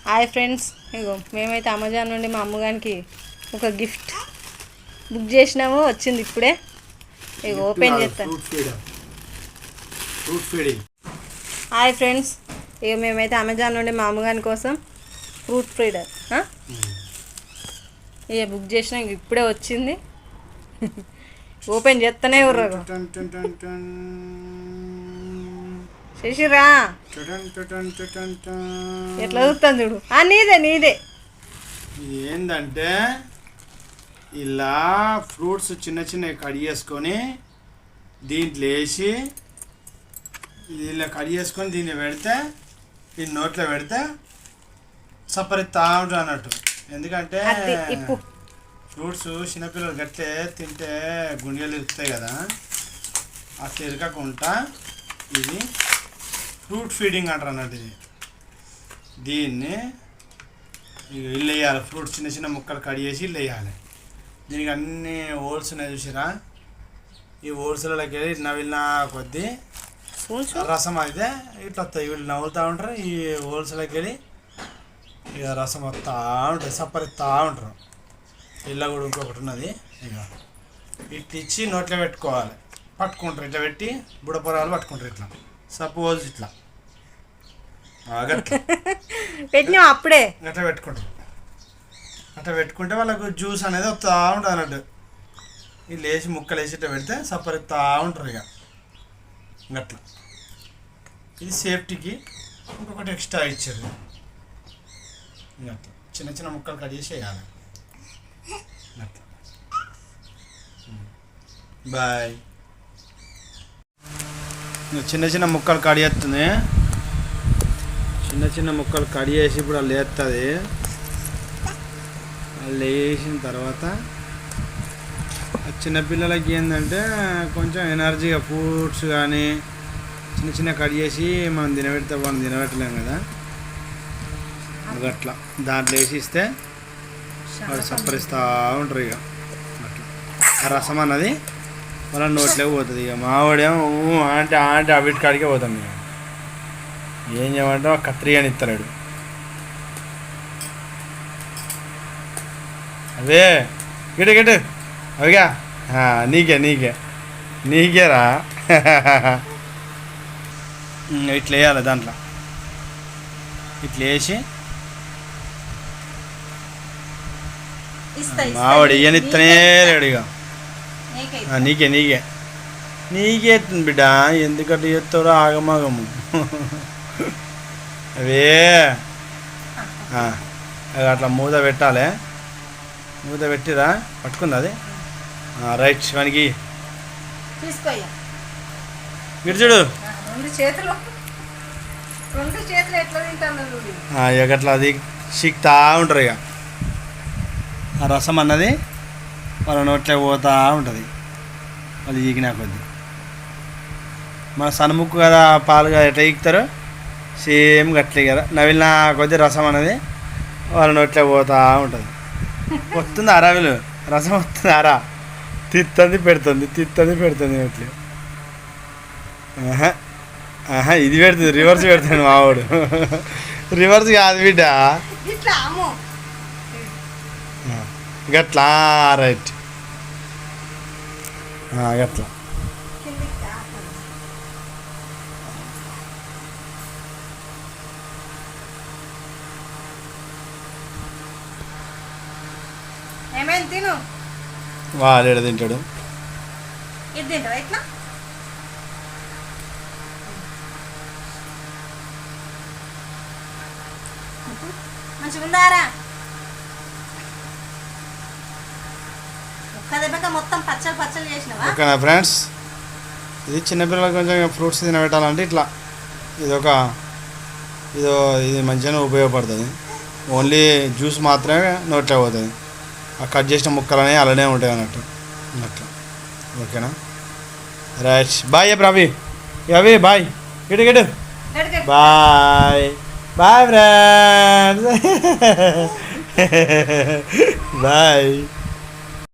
Hi friends, ఇగో మేమైతే Amazon నుండి మా అమ్మగారికి ఒక గిఫ్ట్ బుక్ చేసినాము. వచ్చింది ఇప్పుడే. ఇగో ఓపెన్ చేస్తాను. హాయ్ ఫ్రెండ్స్, ఇక మేమైతే అమెజాన్ నుండి మా అమ్మగారి కోసం ఫ్రూట్ ఫీడర్ ఇక బుక్ చేసినా. ఇప్పుడే వచ్చింది. ఓపెన్ చేస్తూనే ఉర్రు. శశిరా ఎట్లా చూస్తాను చూడు. నీదే ఏంటంటే ఇలా ఫ్రూట్స్ చిన్న చిన్నవి కట్ చేసుకొని దీంట్లో వేసి ఇలా కట్ చేసుకొని దీన్ని పెడితే ఈ నోట్లో పెడితే సపరిస్తా ఉంటారు అన్నట్టు. ఎందుకంటే ఫ్రూట్స్ చిన్నపిల్లలు గట్లే తింటే గుండెలు ఇరుకుతాయి కదా, అట్లా ఇరకకుండా ఇది ఫ్రూట్ ఫీడింగ్ అంటారు అన్నట్టు. ఇది దీన్ని ఇల్లు వేయాలి. ఫ్రూట్స్ చిన్న చిన్న ముక్కలు కట్ చేసి ఇల్లు వేయాలి. దీనికి అన్ని హోల్స్ ఉన్నాయి చూసిరా. ఈ హోల్స్లకి వెళ్ళి నవ్విన కొద్దీ రసం అయితే ఇట్లా వస్తాయి. వీళ్ళు నవ్వుతూ ఉంటారు. ఈ హోల్స్లకి వెళ్ళి ఇక రసం వస్తూ ఉంటుంది, సప్పరిస్తూ ఉంటారు. ఇలా కూడా ఇంకొకటి ఉన్నది. ఇక ఇట్లా ఇచ్చి నోట్లో పెట్టుకోవాలి. పట్టుకుంటారు, ఇట్లా పెట్టి బుడపొరాలు పట్టుకుంటారు. ఇట్లా సపోజ్ ఇట్లా పెట్టినా అప్పుడే అట్లా పెట్టుకుంటారు. అట్లా పెట్టుకుంటే వాళ్ళకు జ్యూస్ అనేది వస్తూ ఉంటుంది అన్నట్టు. ఇది లేచి ముక్కలు వేసి ఇట్లా పెడితే సపరిస్తూ ఉంటారు. ఇక అట్లా ఇది సేఫ్టీకి ఇంకొకటి ఎక్స్ట్రా ఇచ్చారు. ఇక అట్లా చిన్న చిన్న ముక్కలు కట్ చేసి వేయాలి. అట్లా బాయ్. చిన్న చిన్న ముక్కలు కడి చేస్తుంది. చిన్న చిన్న ముక్కలు కడి చేసి ఇప్పుడు వాళ్ళు వేస్తుంది. వాళ్ళు వేసిన తర్వాత చిన్నపిల్లలకి ఏంటంటే కొంచెం ఎనర్జీగా ఫ్రూట్స్ కానీ చిన్న చిన్న కడి చేసి మనం తినబెడితే మనం తినబెట్టలేం కదా. అట్లా దాంట్లో వేసి ఇస్తే వాళ్ళు సప్పరిస్తూ ఉంటారు. ఇక అట్లా ఆ రసం అన్నది వాళ్ళ నోట్లోకి పోతుంది. ఇక మావాడేమో అంటే అవిటి కాడికే పోతాం. మేము ఏం చేయమంటే కత్తిరి అని ఇస్తాడు. అవే గిటు అవిగా నీకేరా ఇట్లా వేయాలి. దాంట్లో ఇట్లా వేసి మావాడు ఇయ్యనిత్తనే లేడు. ఇక నీకే ఎత్తుంది బిడ్డ, ఎందుకంటే ఎత్తారో ఆగమాగము. అవే అట్లా మూత పెట్టాలి. మూత పెట్టిరా పట్టుకుంది అది. రైట్ వానికి చూడు అట్లా అది సిక్తా ఉంటారు. ఇక ఆ రసం అన్నది వాళ్ళ నోట్లో పోతూ ఉంటుంది. వాళ్ళు ఈగినా కొద్ది మన సన్ముక్కు కదా పాలుగా ఎట్లా ఈగుతారో సేమ్ గట్లే కదా. నవిలిన కొద్ది రసం అనేది వాళ్ళ నోట్లో పోతూ ఉంటుంది. వస్తుంది అరావిలు రసం వస్తుంది. తిత్తంది పెడుతుంది నోట్లో. ఇది పెడుతుంది, రివర్స్ పెడుతుంది మావాడు. రివర్స్ కాదు బిడ్డ, గట్లా. రైట్ గట్లా తిను. వాడు ఎడ తింటాడు. మంచిగుందారా? మొత్తం పచ్చలు చేసినావా? ఓకేనా ఫ్రెండ్స్, ఇది చిన్నపిల్లలకు కొంచెం ఫ్రూట్స్ తినబెట్టాలంటే ఇట్లా ఇది మంచిగానే ఉపయోగపడుతుంది. ఓన్లీ జ్యూస్ మాత్రమే నోట్లో పోతుంది. ఆ కట్ చేసిన ముక్కలనే అలానే ఉంటాయి అన్నట్టు. అట్లా ఓకేనా. రైట్ బాయ్ అవి బాయ్. గిడు బాయ్ ఫ్రెండ్స్. బాయ్.